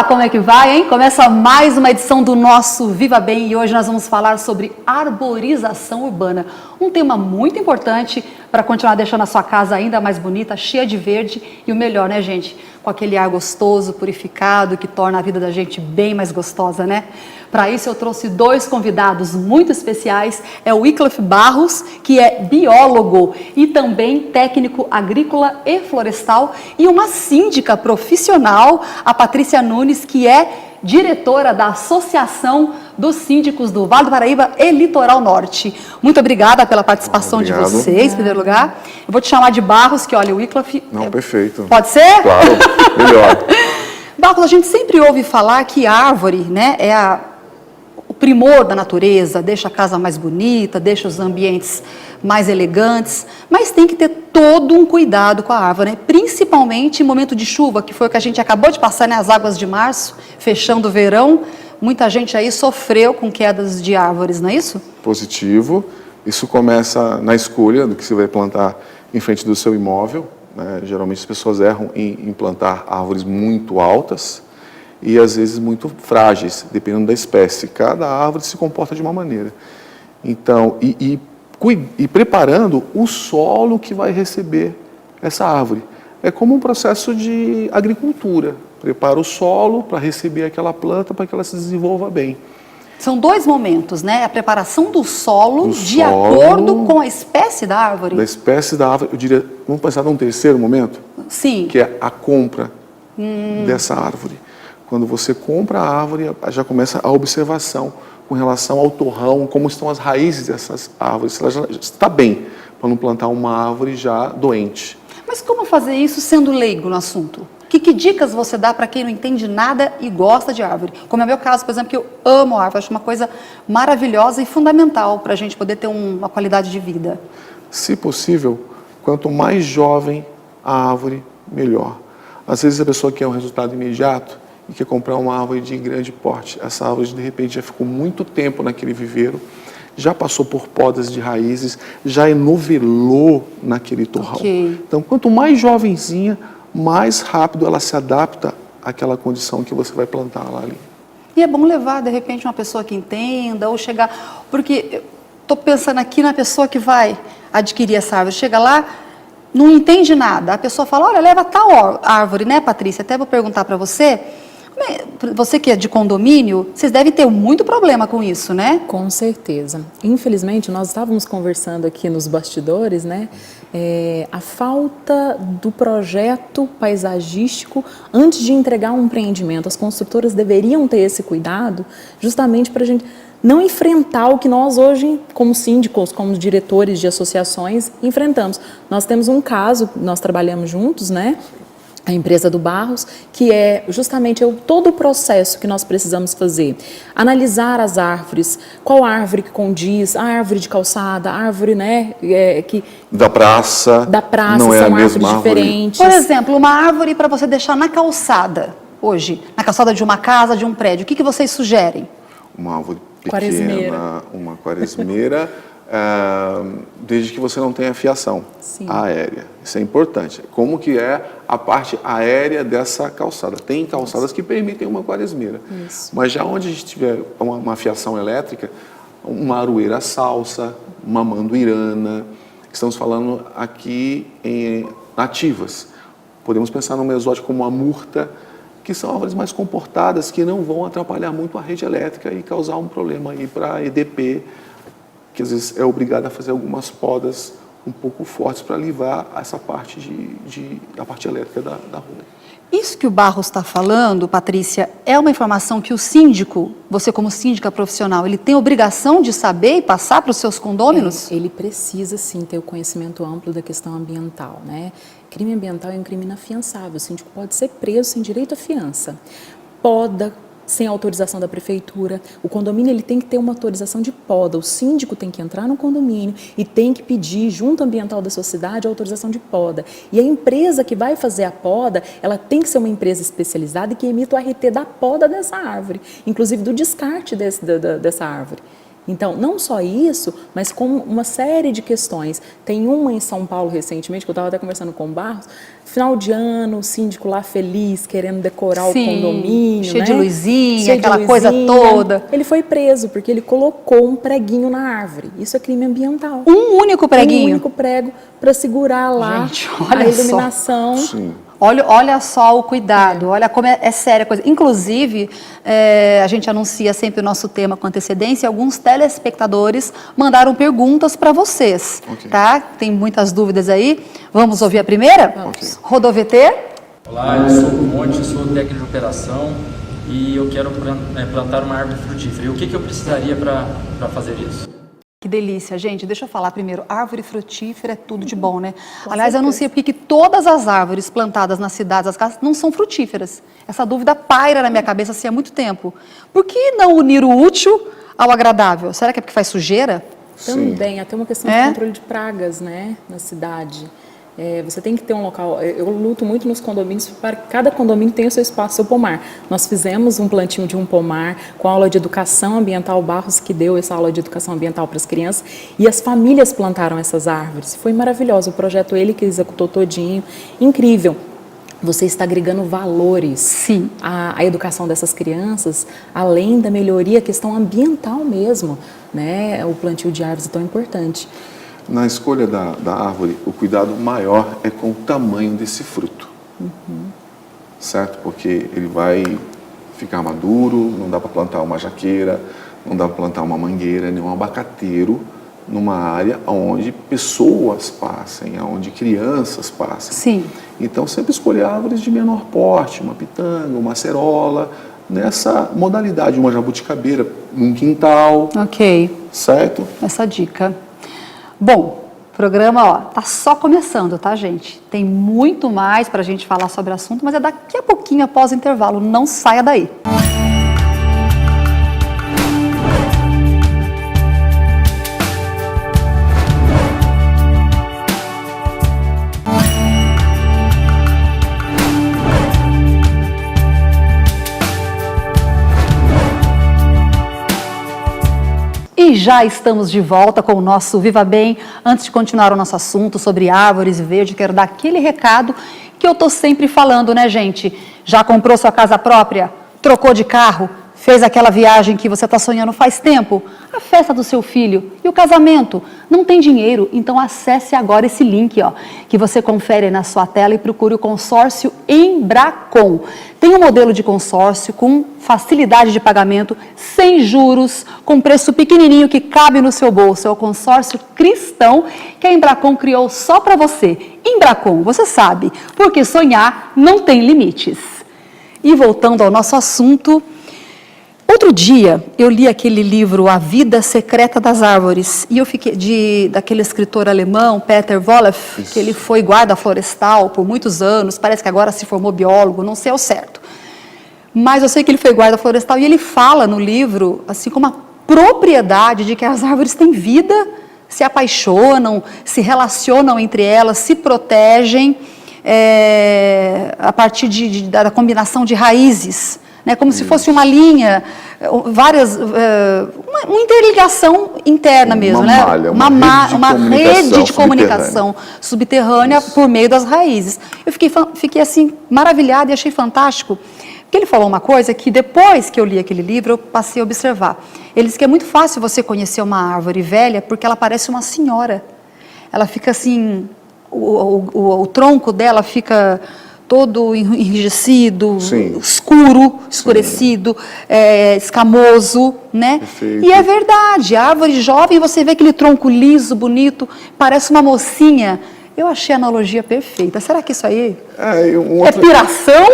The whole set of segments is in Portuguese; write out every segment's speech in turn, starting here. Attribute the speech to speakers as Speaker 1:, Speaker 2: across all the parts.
Speaker 1: Olá, como é que vai, hein? Começa mais uma edição do nosso Viva Bem e hoje nós vamos falar sobre arborização urbana. Um tema muito importante para continuar deixando a sua casa ainda mais bonita, cheia de verde e o melhor, né, gente? Com aquele ar gostoso, purificado, que torna a vida da gente bem mais gostosa, né? Para isso eu trouxe dois convidados muito especiais, é o Wycliffe Barros, que é biólogo e também técnico agrícola e florestal, e uma síndica profissional, a Patrícia Nunes, que é diretora da Associação dos Síndicos do Vale do Paraíba e Litoral Norte. Muito obrigada pela participação de vocês, em primeiro lugar. Eu vou te chamar de Barros, que olha, o Wycliffe...
Speaker 2: Não, perfeito.
Speaker 1: Pode ser?
Speaker 2: Claro, melhor.
Speaker 1: Barros, a gente sempre ouve falar que árvore, né, é o primor da natureza, deixa a casa mais bonita, deixa os ambientes mais elegantes, mas tem que ter todo um cuidado com a árvore, né? Principalmente em momento de chuva, que foi o que a gente acabou de passar, né, as águas de março, fechando o verão. Muita gente aí sofreu com quedas de árvores, não é isso?
Speaker 2: Positivo. Isso começa na escolha do que você vai plantar em frente do seu imóvel, né? Geralmente as pessoas erram em plantar árvores muito altas e às vezes muito frágeis, dependendo da espécie. Cada árvore se comporta de uma maneira. Então, e preparando o solo que vai receber essa árvore. É como um processo de agricultura. Prepara o solo para receber aquela planta, para que ela se desenvolva bem.
Speaker 1: São dois momentos, né? A preparação do solo acordo com a espécie da árvore.
Speaker 2: Da espécie da árvore, eu diria, vamos pensar num terceiro momento?
Speaker 1: Sim.
Speaker 2: Que é a compra dessa árvore. Quando você compra a árvore, já começa a observação com relação ao torrão, como estão as raízes dessas árvores. Se ela já está bem, para não plantar uma árvore já doente.
Speaker 1: Mas como fazer isso sendo leigo no assunto? Que dicas você dá para quem não entende nada e gosta de árvore? Como é o meu caso, por exemplo, que eu amo árvore, acho uma coisa maravilhosa e fundamental para a gente poder ter uma qualidade de vida.
Speaker 2: Se possível, quanto mais jovem a árvore, melhor. Às vezes a pessoa quer um resultado imediato e quer comprar uma árvore de grande porte. Essa árvore, de repente, já ficou muito tempo naquele viveiro, já passou por podas de raízes, já enovelou naquele torrão.
Speaker 1: Okay.
Speaker 2: Então, quanto mais jovenzinha, mais rápido ela se adapta àquela condição que você vai plantar lá ali.
Speaker 1: E é bom levar, de repente, uma pessoa que entenda, ou chegar... Porque estou pensando aqui na pessoa que vai adquirir essa árvore. Chega lá, não entende nada. A pessoa fala, olha, leva tal árvore, né, Patrícia? Até vou perguntar para você. Você que é de condomínio, vocês devem ter muito problema com isso, né?
Speaker 3: Com certeza. Infelizmente, nós estávamos conversando aqui nos bastidores, né? A falta do projeto paisagístico antes de entregar um empreendimento. As construtoras deveriam ter esse cuidado justamente para a gente não enfrentar o que nós hoje, como síndicos, como diretores de associações, enfrentamos. Nós temos um caso, nós trabalhamos juntos, né? A empresa do Barros, que é justamente todo o processo que nós precisamos fazer. Analisar as árvores, qual árvore que condiz, a árvore de calçada, a árvore, né,
Speaker 2: da praça, não é
Speaker 3: são
Speaker 2: a mesma
Speaker 3: árvores diferentes.
Speaker 1: Por exemplo, uma árvore para você deixar na calçada, hoje, na calçada de uma casa, de um prédio, o que vocês sugerem?
Speaker 2: Uma árvore pequena,
Speaker 3: quaresmeira.
Speaker 2: Uma quaresmeira, desde que você não tenha fiação aérea. Isso é importante. Como que é a parte aérea dessa calçada? Tem calçadas que permitem uma quaresmeira.
Speaker 3: Isso.
Speaker 2: Mas já onde a gente tiver uma fiação elétrica, uma aroeira salsa, uma manduirana, estamos falando aqui em nativas. Podemos pensar numa exótica como a murta, que são árvores mais comportadas, que não vão atrapalhar muito a rede elétrica e causar um problema aí para a EDP, que às vezes é obrigada a fazer algumas podas um pouco fortes para livrar essa parte da parte elétrica da rua.
Speaker 1: Isso que o Barros está falando, Patrícia, é uma informação que o síndico, você como síndica profissional, ele tem obrigação de saber e passar para os seus condôminos?
Speaker 3: Ele precisa, sim, ter o conhecimento amplo da questão ambiental, né? Crime ambiental é um crime inafiançável, o síndico pode ser preso sem direito à fiança. Poda sem autorização da prefeitura, o condomínio ele tem que ter uma autorização de poda, o síndico tem que entrar no condomínio e tem que pedir junto ao ambiental da sua cidade a autorização de poda. E a empresa que vai fazer a poda, ela tem que ser uma empresa especializada e que emita o RT da poda dessa árvore, inclusive do descarte dessa árvore. Então, não só isso, mas com uma série de questões. Tem uma em São Paulo recentemente, que eu estava até conversando com o Barros, final de ano, o síndico lá feliz, querendo decorar o condomínio,
Speaker 1: cheio
Speaker 3: né?
Speaker 1: de luzinha,
Speaker 3: Cheio de
Speaker 1: aquela coisa toda.
Speaker 3: Ele foi preso porque ele colocou um preguinho na árvore. Isso é crime ambiental.
Speaker 1: Um único preguinho?
Speaker 3: Um único prego para segurar lá
Speaker 1: Gente, olha
Speaker 3: a iluminação.
Speaker 2: Sim.
Speaker 1: Olha só o cuidado, olha como é séria a coisa. Inclusive, a gente anuncia sempre o nosso tema com antecedência e alguns telespectadores mandaram perguntas para vocês, tá? Tem muitas dúvidas aí. Vamos ouvir a primeira?
Speaker 3: Vamos.
Speaker 1: RodoVT.
Speaker 4: Olá, eu sou o Monte, sou técnico de operação e eu quero plantar uma árvore frutífera. E o que eu precisaria para fazer isso?
Speaker 1: Que delícia, gente. Deixa eu falar primeiro. Árvore frutífera é tudo de bom, né? Aliás, eu não sei porque que todas as árvores plantadas nas cidades, as casas, não são frutíferas. Essa dúvida paira na minha cabeça assim, há muito tempo. Por que não unir o útil ao agradável? Será que é porque faz sujeira?
Speaker 3: Também, até uma questão de controle de pragas, né, na cidade. Você tem que ter um local. Eu luto muito nos condomínios para que cada condomínio tenha o seu espaço, seu pomar. Nós fizemos um plantio de um pomar com aula de educação ambiental, o Barros que deu essa aula de educação ambiental para as crianças, e as famílias plantaram essas árvores. Foi maravilhoso, o projeto ele que executou todinho, incrível. Você está agregando valores.
Speaker 1: Sim.
Speaker 3: À educação dessas crianças, além da melhoria, a questão ambiental mesmo, né? O plantio de árvores é tão importante.
Speaker 2: Na escolha da árvore, o cuidado maior é com o tamanho desse fruto, certo? Porque ele vai ficar maduro, não dá para plantar uma jaqueira, não dá para plantar uma mangueira, nem um abacateiro numa área onde pessoas passem, onde crianças passem.
Speaker 1: Sim.
Speaker 2: Então, sempre escolher árvores de menor porte, uma pitanga, uma acerola, nessa modalidade, uma jabuticabeira num quintal, certo?
Speaker 1: Essa dica. Bom, o programa, ó, tá só começando, tá, gente? Tem muito mais pra gente falar sobre o assunto, mas é daqui a pouquinho, após o intervalo. Não saia daí. E já estamos de volta com o nosso Viva Bem. Antes de continuar o nosso assunto sobre árvores e verde, quero dar aquele recado que eu tô sempre falando, né, gente? Já comprou sua casa própria? Trocou de carro? Fez aquela viagem que você está sonhando faz tempo? A festa do seu filho e o casamento? Não tem dinheiro? Então acesse agora esse link, ó, que você confere na sua tela e procure o consórcio Embracon. Tem um modelo de consórcio com facilidade de pagamento, sem juros, com preço pequenininho que cabe no seu bolso. É o consórcio cristão que a Embracon criou só para você. Embracon, você sabe, porque sonhar não tem limites. E voltando ao nosso assunto, outro dia eu li aquele livro A Vida Secreta das Árvores e eu fiquei daquele escritor alemão, Peter Wolf, que ele foi guarda florestal por muitos anos, parece que agora se formou biólogo, não sei ao certo. Mas eu sei que ele foi guarda florestal e ele fala no livro, assim, com uma propriedade de que as árvores têm vida, se apaixonam, se relacionam entre elas, se protegem a partir da combinação de raízes, né? Como se fosse uma linha, uma interligação interna mesmo, né? Uma rede de comunicação subterrânea por meio das raízes. Eu fiquei assim maravilhada e achei fantástico. Porque ele falou uma coisa que depois que eu li aquele livro, eu passei a observar. Ele disse que é muito fácil você conhecer uma árvore velha porque ela parece uma senhora. Ela fica assim, o tronco dela fica todo enrijecido, escurecido, escamoso, né? Perfeito. E é verdade, a árvore jovem, você vê aquele tronco liso, bonito, parece uma mocinha. Eu achei a analogia perfeita. Será que isso aí é piração?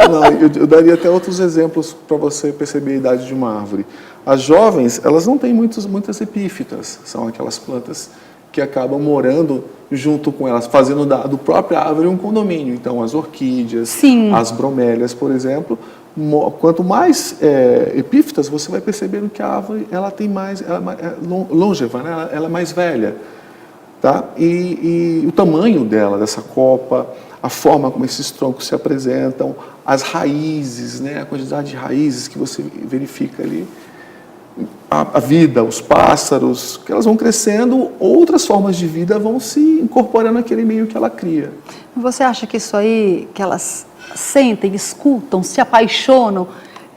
Speaker 2: Não, eu daria até outros exemplos para você perceber a idade de uma árvore. As jovens, elas não têm muitas epífitas, são aquelas plantas que acabam morando junto com elas, fazendo do próprio árvore um condomínio. Então, as orquídeas, as bromélias, por exemplo, quanto mais epífitas, você vai percebendo que a árvore ela é longeva, né? Ela é mais velha. Tá? E o tamanho dela, dessa copa, a forma como esses troncos se apresentam, as raízes, né? A quantidade de raízes que você verifica ali, a vida, os pássaros, que elas vão crescendo, outras formas de vida vão se incorporando naquele meio que ela cria.
Speaker 1: Você acha que isso aí, que elas sentem, escutam, se apaixonam,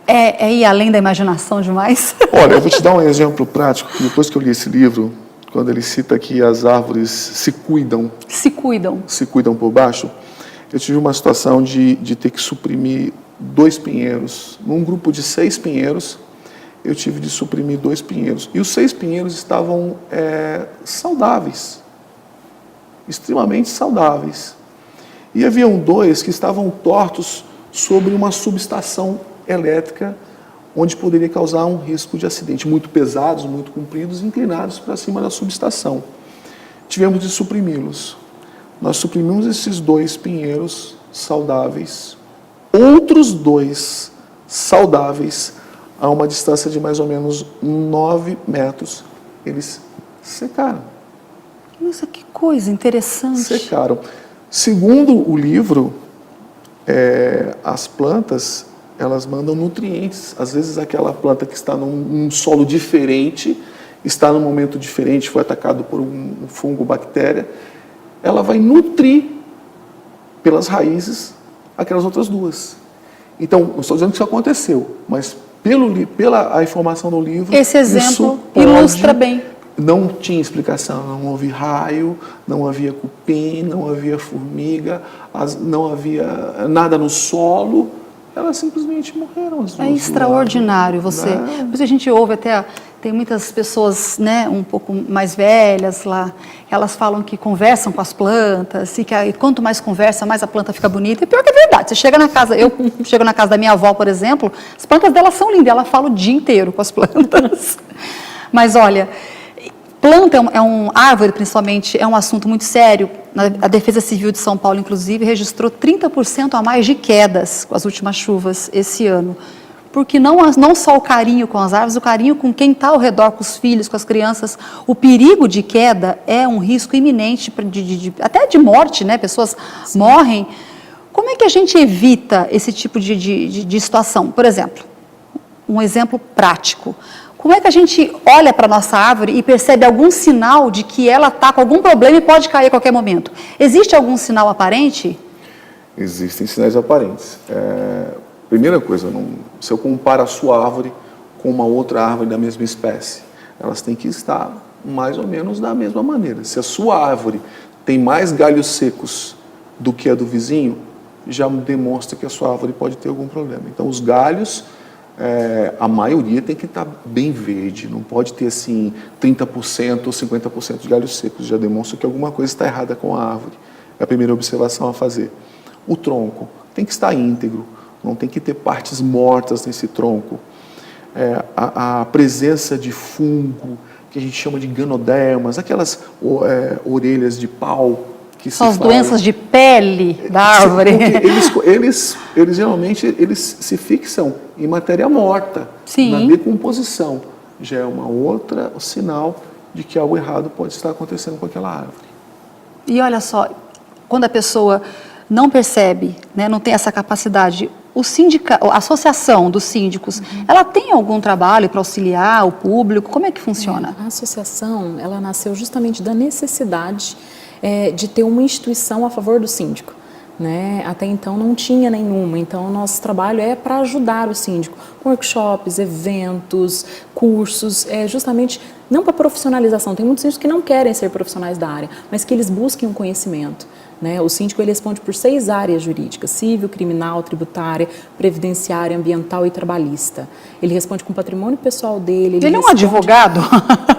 Speaker 1: é ir além da imaginação demais?
Speaker 2: Olha, eu vou te dar um exemplo prático, que depois que eu li esse livro, quando ele cita que as árvores se cuidam por baixo, eu tive uma situação de ter que suprimir 2 pinheiros. Num grupo de 6 pinheiros, eu tive de suprimir 2 pinheiros. E os 6 pinheiros estavam saudáveis, extremamente saudáveis. E haviam 2 que estavam tortos sobre uma subestação elétrica, onde poderia causar um risco de acidente, muito pesados, muito compridos, inclinados para cima da subestação. Tivemos de suprimi-los. Nós suprimimos esses 2 pinheiros saudáveis, outros 2 saudáveis, a uma distância de mais ou menos 9 metros, eles secaram.
Speaker 1: Nossa, que coisa interessante.
Speaker 2: Secaram. Segundo o livro, as plantas, elas mandam nutrientes. Às vezes aquela planta que está num solo diferente, está num momento diferente, foi atacado por um fungo, bactéria, ela vai nutrir pelas raízes aquelas outras 2. Então, não estou dizendo que isso aconteceu, mas pela a informação do livro,
Speaker 1: esse exemplo ilustra bem.
Speaker 2: Não tinha explicação, não houve raio, não havia cupim, não havia formiga, não havia nada no solo, elas simplesmente morreram. As 2
Speaker 1: extraordinário você. Por isso a gente ouve até, tem muitas pessoas, né, um pouco mais velhas lá, elas falam que conversam com as plantas, e quanto mais conversa, mais a planta fica bonita. E pior que é verdade, você chega na casa, eu chego na casa da minha avó, por exemplo, as plantas dela são lindas, ela fala o dia inteiro com as plantas. Mas olha, planta árvore, principalmente, é um assunto muito sério. A Defesa Civil de São Paulo, inclusive, registrou 30% a mais de quedas com as últimas chuvas esse ano. Porque não só o carinho com as árvores, o carinho com quem está ao redor, com os filhos, com as crianças. O perigo de queda é um risco iminente, até de morte, né? Pessoas morrem. Como é que a gente evita esse tipo de situação? Por exemplo, um exemplo prático. Como é que a gente olha para a nossa árvore e percebe algum sinal de que ela está com algum problema e pode cair a qualquer momento? Existe algum sinal aparente?
Speaker 2: Existem sinais aparentes. Primeira coisa, se eu comparo a sua árvore com uma outra árvore da mesma espécie, elas têm que estar mais ou menos da mesma maneira. Se a sua árvore tem mais galhos secos do que a do vizinho, já demonstra que a sua árvore pode ter algum problema. Então, os galhos, a maioria tem que estar bem verde, não pode ter assim 30% ou 50% de galhos secos, já demonstra que alguma coisa está errada com a árvore. É a primeira observação a fazer. O tronco tem que estar íntegro, não tem que ter partes mortas nesse tronco. A presença de fungo, que a gente chama de ganodermas, aquelas orelhas de pau, que
Speaker 1: são as doenças de pele da árvore.
Speaker 2: Eles geralmente se fixam em matéria morta.
Speaker 1: Sim.
Speaker 2: Na decomposição. Já é uma outra sinal de que algo errado pode estar acontecendo com aquela árvore.
Speaker 1: E olha só, quando a pessoa não percebe, né, não tem essa capacidade, a associação dos síndicos, ela tem algum trabalho para auxiliar o público? Como é que funciona?
Speaker 3: A associação, ela nasceu justamente da necessidade de ter uma instituição a favor do síndico. Né? Até então não tinha nenhuma, então o nosso trabalho é para ajudar o síndico, com workshops, eventos, cursos, justamente não para profissionalização. Tem muitos síndicos que não querem ser profissionais da área, mas que eles busquem um conhecimento. Né? O síndico ele responde por 6 áreas jurídicas: civil, criminal, tributária, previdenciária, ambiental e trabalhista. Ele responde com o patrimônio pessoal dele.
Speaker 1: Ele é um advogado?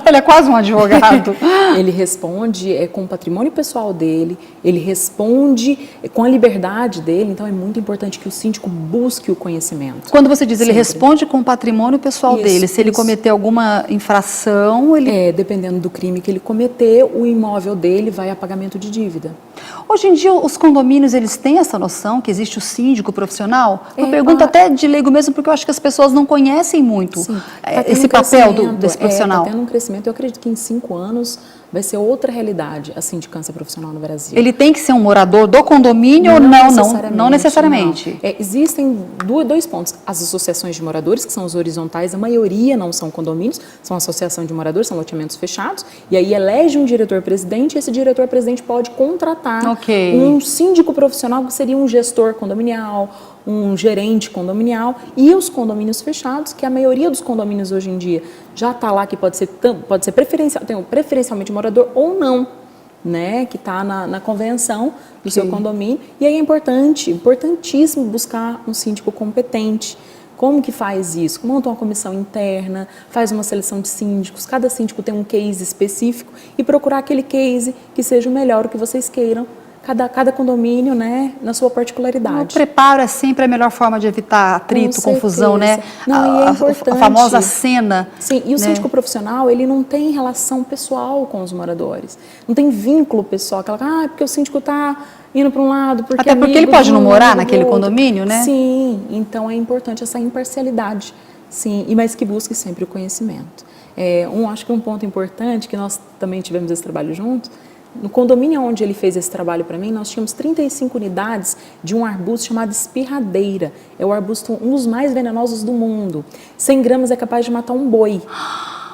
Speaker 1: Ele é quase um advogado.
Speaker 3: Ele responde com o patrimônio pessoal dele, ele responde com a liberdade dele, então é muito importante que o síndico busque o conhecimento.
Speaker 1: Quando você diz ele responde com o patrimônio pessoal dele, se ele cometer alguma infração, ele...
Speaker 3: dependendo do crime que ele cometer, o imóvel dele vai a pagamento de dívida.
Speaker 1: Hoje em dia, os condomínios, eles têm essa noção que existe o síndico profissional? Eu pergunto até de leigo mesmo, porque eu acho que as pessoas não conhecem muito esse papel desse profissional.
Speaker 3: Está tendo um crescimento crescimento. Eu acredito que em 5 anos vai ser outra realidade a sindicância profissional no Brasil.
Speaker 1: Ele tem que ser um morador do condomínio ou não necessariamente?
Speaker 3: Não. Existem dois pontos. As associações de moradores, que são os horizontais, a maioria não são condomínios, são associação de moradores, são loteamentos fechados, e aí elege um diretor-presidente, e esse diretor-presidente pode contratar um síndico profissional, que seria um gestor condominial, um gerente condominial, e os condomínios fechados, que a maioria dos condomínios hoje em dia já está lá, que pode ser preferencialmente morador ou não, né, que está na convenção do seu condomínio. E aí é importantíssimo buscar um síndico competente. Como que faz isso? Monta uma comissão interna, faz uma seleção de síndicos, cada síndico tem um case específico e procurar aquele case que seja o melhor, o que vocês queiram, cada condomínio, né, na sua particularidade.
Speaker 1: O preparo é sempre a melhor forma de evitar atrito, confusão, né?
Speaker 3: Não, e é importante.
Speaker 1: A famosa cena.
Speaker 3: Sim, e o síndico profissional, ele não tem relação pessoal com os moradores. Não tem vínculo pessoal. Porque o síndico está indo para um lado,
Speaker 1: até porque ele pode não morar naquele condomínio, né?
Speaker 3: Sim, então é importante essa imparcialidade, sim, mas que busque sempre o conhecimento. Acho que um ponto importante, que nós também tivemos esse trabalho juntos, no condomínio onde ele fez esse trabalho para mim, nós tínhamos 35 unidades de um arbusto chamado espirradeira. É o arbusto, um dos mais venenosos do mundo. 100 gramas é capaz de matar um boi.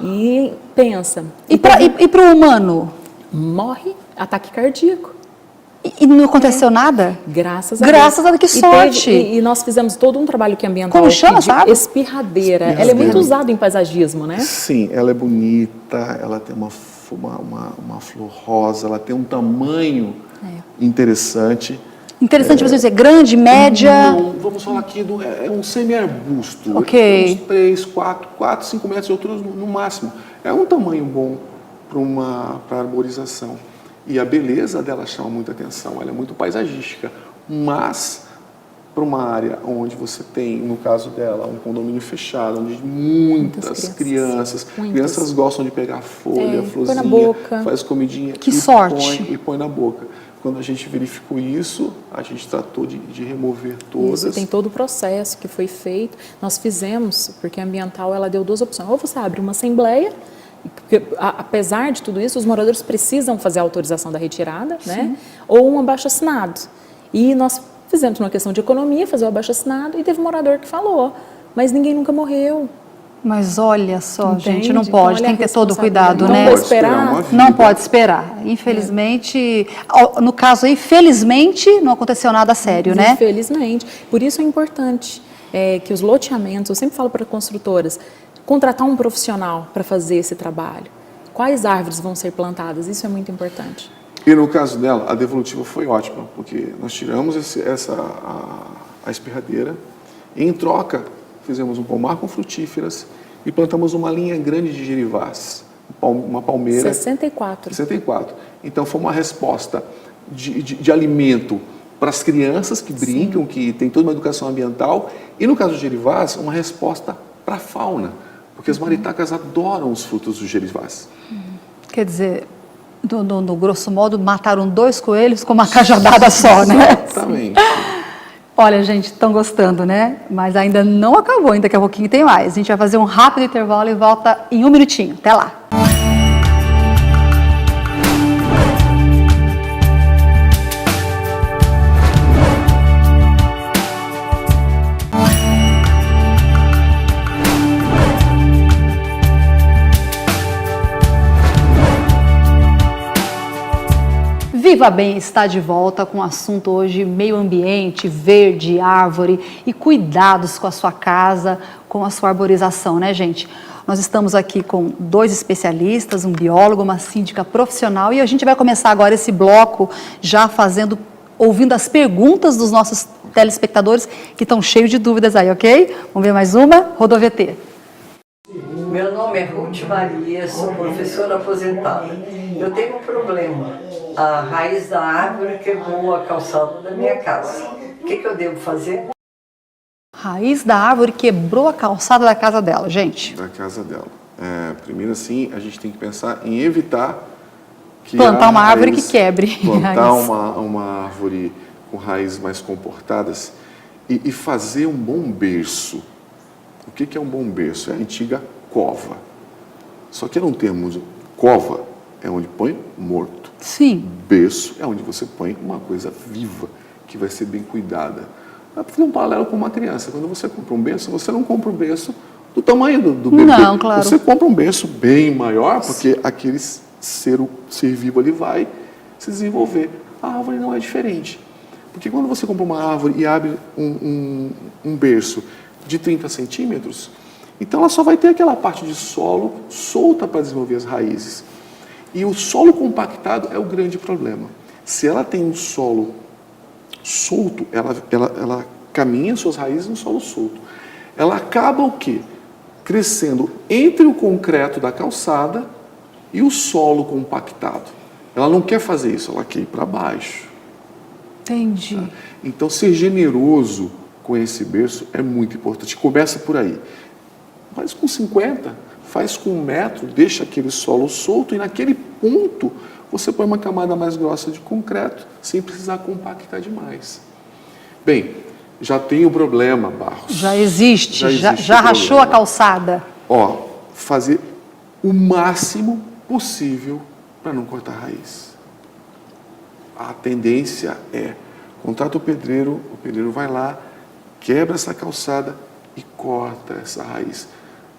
Speaker 3: E pensa...
Speaker 1: E para o humano?
Speaker 3: Morre, ataque cardíaco.
Speaker 1: E não aconteceu nada?
Speaker 3: Graças a Deus.
Speaker 1: Graças a Deus, que sorte!
Speaker 3: E nós fizemos todo um trabalho que ambiental.
Speaker 1: Como chama, sabe?
Speaker 3: Espirradeira. Ela é muito usada em paisagismo, né?
Speaker 2: Sim, ela é bonita, ela tem uma flor rosa, ela tem um tamanho interessante.
Speaker 1: Interessante você dizer, grande, média?
Speaker 2: Não, vamos falar aqui, é um semi-arbusto.
Speaker 1: Ok.
Speaker 2: Uns 3, 4, 5 metros de altura no máximo. É um tamanho bom para arborização. E a beleza dela chama muita atenção, ela é muito paisagística. Mas, para uma área onde você tem, no caso dela, um condomínio fechado, onde muitas crianças gostam de pegar folha, florzinha,
Speaker 3: põe na boca.
Speaker 2: Faz comidinha e põe na boca. Quando a gente verificou isso, a gente tratou de remover todas.
Speaker 3: Isso, tem todo o processo que foi feito. Nós fizemos, porque a ambiental ela deu 2 opções. Ou você abre uma assembleia, porque apesar de tudo isso, os moradores precisam fazer a autorização da retirada, né? Ou um abaixo-assinado. E nós fizemos uma questão de economia, fazer o abaixo-assinado, e teve um morador que falou, mas ninguém nunca morreu.
Speaker 1: Mas olha só,
Speaker 3: Entende?
Speaker 1: gente, não pode,
Speaker 3: Então,
Speaker 1: tem que ter todo o cuidado,
Speaker 3: não
Speaker 1: né?
Speaker 3: pode esperar.
Speaker 1: Não pode esperar. Infelizmente, no caso aí, felizmente, não aconteceu nada sério, né?
Speaker 3: Infelizmente. Por isso é importante que os loteamentos, eu sempre falo para construtoras, contratar um profissional para fazer esse trabalho. Quais árvores vão ser plantadas? Isso é muito importante.
Speaker 2: E no caso dela, a devolutiva foi ótima, porque nós tiramos a espirradeira e, em troca, fizemos um pomar com frutíferas e plantamos uma linha grande de gerivás, uma palmeira.
Speaker 3: 64.
Speaker 2: Então, foi uma resposta de alimento para as crianças que brincam, que tem toda uma educação ambiental, e, no caso dos gerivás, uma resposta para a fauna, porque as maritacas adoram os frutos dos gerivás.
Speaker 1: Quer dizer, no grosso modo, mataram 2 coelhos com uma cajadada só, né?
Speaker 2: Exatamente.
Speaker 1: Olha, gente, estão gostando, né? Mas ainda não acabou, ainda daqui a pouquinho tem mais. A gente vai fazer um rápido intervalo e volta em 1 minutinho. Até lá! Viva Bem está de volta com o assunto hoje meio ambiente, verde, árvore e cuidados com a sua casa, com a sua arborização, né, gente? Nós estamos aqui com 2 especialistas, um biólogo, uma síndica profissional, e a gente vai começar agora esse bloco já ouvindo as perguntas dos nossos telespectadores que estão cheios de dúvidas aí, ok? Vamos ver mais uma? Roda o VT.
Speaker 5: Meu nome é Ruth Maria, sou professora aposentada. Eu tenho um problema. A raiz da árvore quebrou a calçada da minha casa. O que eu devo fazer?
Speaker 1: Raiz da árvore quebrou a calçada da casa dela, gente.
Speaker 2: Da casa dela. Primeiro, assim, a gente tem que pensar em evitar que
Speaker 1: plantar uma árvore que quebre.
Speaker 2: Plantar uma árvore com raízes mais comportadas e fazer um bom berço. O que é um bom berço? É a antiga cova. Só que eu não termo cova é onde põe morto.
Speaker 1: Sim.
Speaker 2: Berço é onde você põe uma coisa viva, que vai ser bem cuidada. Dá para fazer um paralelo com uma criança. Quando você compra um berço, você não compra um berço do tamanho do bebê.
Speaker 1: Não, claro.
Speaker 2: Você compra um berço bem maior, porque aquele ser vivo ali vai se desenvolver. A árvore não é diferente. Porque quando você compra uma árvore e abre um berço de 30 centímetros, então ela só vai ter aquela parte de solo solta para desenvolver as raízes. E o solo compactado é o grande problema. Se ela tem um solo solto, ela caminha suas raízes no solo solto. Ela acaba o quê? Crescendo entre o concreto da calçada e o solo compactado. Ela não quer fazer isso, ela quer ir para baixo.
Speaker 1: Entendi.
Speaker 2: Tá? Então, ser generoso com esse berço é muito importante. Começa por aí. Faz com 50, faz com 1 metro, deixa aquele solo solto e naquele ponto você põe uma camada mais grossa de concreto, sem precisar compactar demais. Bem, já tem o problema, Barros.
Speaker 1: Já existe, já
Speaker 2: o
Speaker 1: rachou a
Speaker 2: problema.
Speaker 1: calçada.
Speaker 2: Ó, fazer o máximo possível para não cortar a raiz. A tendência é, contrata o pedreiro vai lá, quebra essa calçada e corta essa raiz.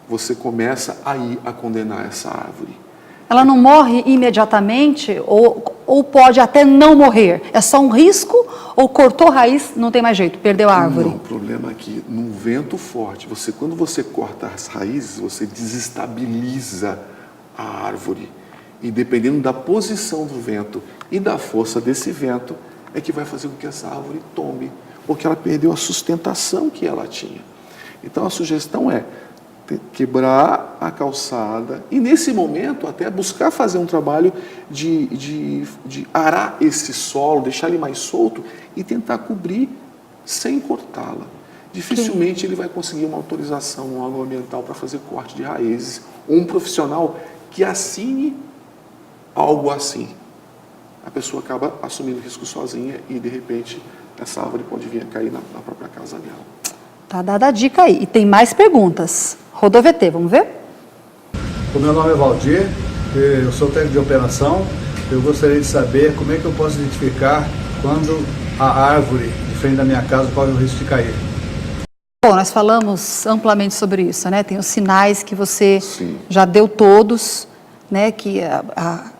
Speaker 2: Você começa aí a condenar essa árvore.
Speaker 1: Ela não morre imediatamente ou pode até não morrer? É só um risco ou cortou raiz, não tem mais jeito, perdeu a árvore?
Speaker 2: Não, o problema é que num vento forte, quando você corta as raízes, você desestabiliza a árvore. E dependendo da posição do vento e da força desse vento, é que vai fazer com que essa árvore tombe, porque ela perdeu a sustentação que ela tinha. Então a sugestão é quebrar a calçada e nesse momento até buscar fazer um trabalho de arar esse solo, deixar ele mais solto e tentar cobrir sem cortá-la. Dificilmente ele vai conseguir uma autorização no órgão ambiental para fazer corte de raízes ou um profissional que assine algo assim. A pessoa acaba assumindo risco sozinha e de repente essa árvore pode vir a cair na própria casa dela.
Speaker 1: Tá dada a dica aí. E tem mais perguntas. Rodou VT, vamos ver?
Speaker 6: O meu nome é Valdir, eu sou técnico de operação. Eu gostaria de saber como é que eu posso identificar quando a árvore de frente da minha casa corre o risco de cair.
Speaker 1: Bom, nós falamos amplamente sobre isso, né? Tem os sinais que você
Speaker 2: Sim.
Speaker 1: já deu todos, né? Que a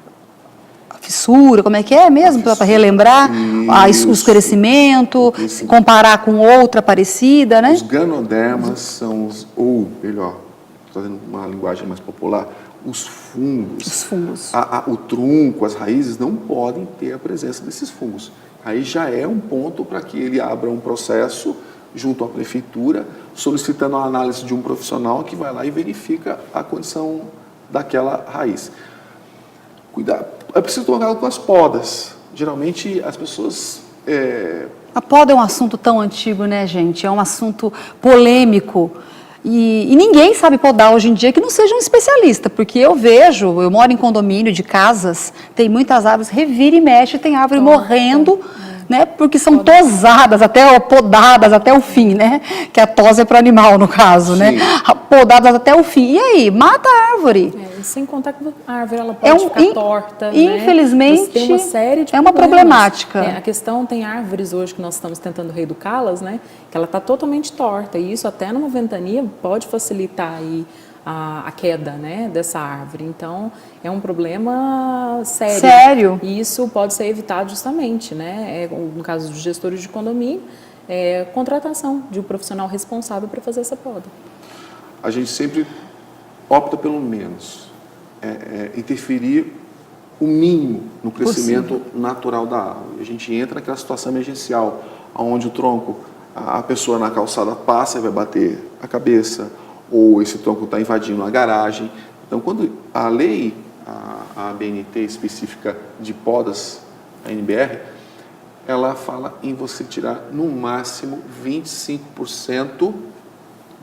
Speaker 1: fissura, como é que é mesmo? Para relembrar, o escurecimento,
Speaker 2: Isso.
Speaker 1: comparar com outra parecida, né?
Speaker 2: Os ganodermas são ou melhor, trazendo uma linguagem mais popular, os fungos.
Speaker 1: Os fungos.
Speaker 2: O tronco, as raízes não podem ter a presença desses fungos. Aí já é um ponto para que ele abra um processo junto à prefeitura, solicitando a análise de um profissional que vai lá e verifica a condição daquela raiz. Cuidado. É preciso tomar cuidado com as podas. Geralmente as pessoas...
Speaker 1: A poda é um assunto tão antigo, né, gente? É um assunto polêmico. E ninguém sabe podar hoje em dia que não seja um especialista, porque eu moro em condomínio de casas, tem muitas árvores, revira e mexe, tem árvore morrendo, né? Porque são tosadas, podadas até o fim, né? Que a tosa é para animal, no caso,
Speaker 2: Sim.
Speaker 1: né? Podadas até o fim. E aí, mata a árvore.
Speaker 3: Sem contar que a árvore ela pode ficar torta,
Speaker 1: infelizmente,
Speaker 3: né? Tem uma série de
Speaker 1: é uma
Speaker 3: problemas.
Speaker 1: problemática.
Speaker 3: A questão, tem árvores hoje que nós estamos tentando reeducá-las, né? Que ela está totalmente torta e isso até numa ventania pode facilitar aí a queda, né, dessa árvore. Então, é um problema sério.
Speaker 1: Sério?
Speaker 3: E isso pode ser evitado justamente, né? No caso dos gestores de condomínio, contratação de um profissional responsável para fazer essa poda.
Speaker 2: A gente sempre opta pelo menos. Interferir o mínimo no crescimento natural da árvore. A gente entra naquela situação emergencial, onde o tronco, a pessoa na calçada passa e vai bater a cabeça, ou esse tronco está invadindo a garagem. Então, quando a lei, a ABNT específica de podas, a NBR, ela fala em você tirar no máximo 25%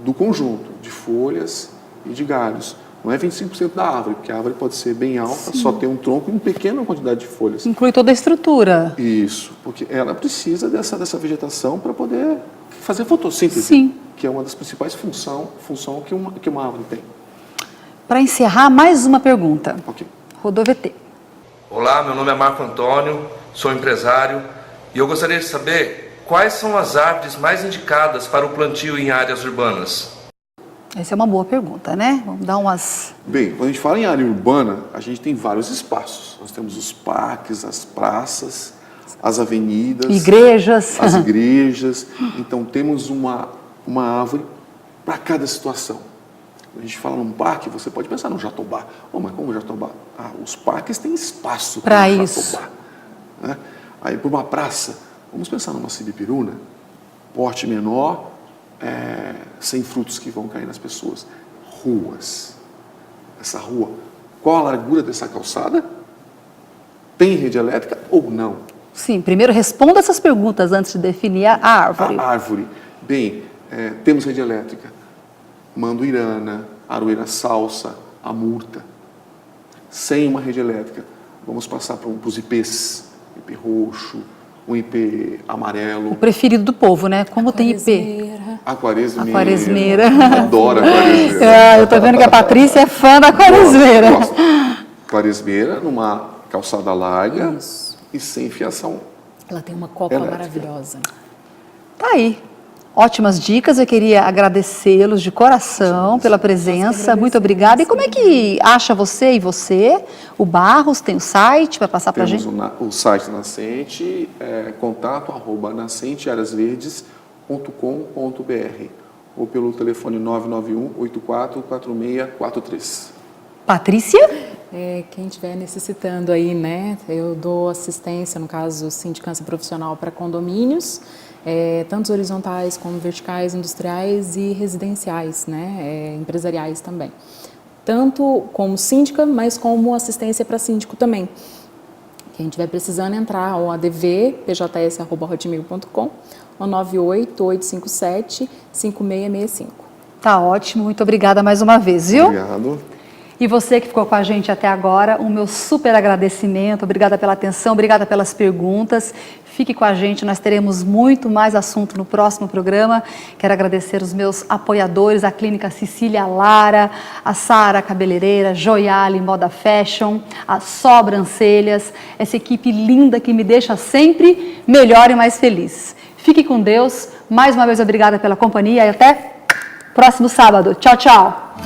Speaker 2: do conjunto de folhas e de galhos. Não é 25% da árvore, porque a árvore pode ser bem alta, só ter um tronco e uma pequena quantidade de folhas.
Speaker 1: Inclui toda a estrutura.
Speaker 2: Isso, porque ela precisa dessa vegetação para poder fazer fotossíntese,
Speaker 1: Sim.
Speaker 2: que é uma das principais funções que uma árvore tem.
Speaker 1: para encerrar, mais uma pergunta.
Speaker 2: Ok.
Speaker 1: Rodou VT.
Speaker 7: Olá, meu nome é Marco Antônio, sou empresário e eu gostaria de saber quais são as árvores mais indicadas para o plantio em áreas urbanas.
Speaker 1: Essa é uma boa pergunta, né? Vamos dar umas...
Speaker 2: Bem, quando a gente fala em área urbana, a gente tem vários espaços. Nós temos os parques, as praças, as avenidas,
Speaker 1: Igrejas.
Speaker 2: as igrejas. Então temos uma árvore para cada situação. Quando a gente fala num parque, você pode pensar no jatobá. Oh, mas como jatobá? Os parques têm espaço
Speaker 1: Pra
Speaker 2: para
Speaker 1: isso.
Speaker 2: jatobá, né? Aí para uma praça, vamos pensar numa sibipiruna, porte menor, sem frutos que vão cair nas pessoas. Ruas. Essa rua, qual a largura dessa calçada? Tem rede elétrica ou não?
Speaker 1: Sim, primeiro responda essas perguntas antes de definir a árvore.
Speaker 2: A árvore. Bem, temos rede elétrica. Manduirana, Aroeira Salsa, a Murta. Sem uma rede elétrica, vamos passar para os IPs. IP roxo, um IP amarelo.
Speaker 1: O preferido do povo, né? Como tem IP.
Speaker 2: Aquaresmeira.
Speaker 1: Aquaresmeira.
Speaker 2: Adoro aquaresmeira.
Speaker 1: Eu tô vendo que a Patrícia é fã da aquaresmeira.
Speaker 2: Gosto. Aquaresmeira numa calçada larga e sem fiação.
Speaker 3: Ela tem uma copa
Speaker 2: Elétrica.
Speaker 3: maravilhosa.
Speaker 1: Tá aí. Ótimas dicas, eu queria agradecê-los de coração pela presença, muito obrigada. E como é que acha você, o Barros, tem o site, vai passar pra gente?
Speaker 2: Temos o site Nascente, contato@nascentearasverdes.com.br ou pelo telefone 991-844643.
Speaker 1: Patrícia?
Speaker 3: Quem estiver necessitando aí, né? Eu dou assistência, no caso, sindicância profissional para condomínios, tanto horizontais como verticais, industriais e residenciais, né? Empresariais também. Tanto como síndica, mas como assistência para síndico também. Quem estiver precisando entrar, ou advpjs@hotmail.com ou 98857-5665.
Speaker 1: Tá ótimo, muito obrigada mais uma vez, viu?
Speaker 2: Obrigado.
Speaker 1: E você que ficou com a gente até agora, o meu super agradecimento, obrigada pela atenção, obrigada pelas perguntas. Fique com a gente, nós teremos muito mais assunto no próximo programa. Quero agradecer os meus apoiadores, a Clínica Cecília Lara, a Sara Cabeleireira, Joiale Moda Fashion, as Sobrancelhas, essa equipe linda que me deixa sempre melhor e mais feliz. Fique com Deus, mais uma vez obrigada pela companhia e até próximo sábado. Tchau, tchau!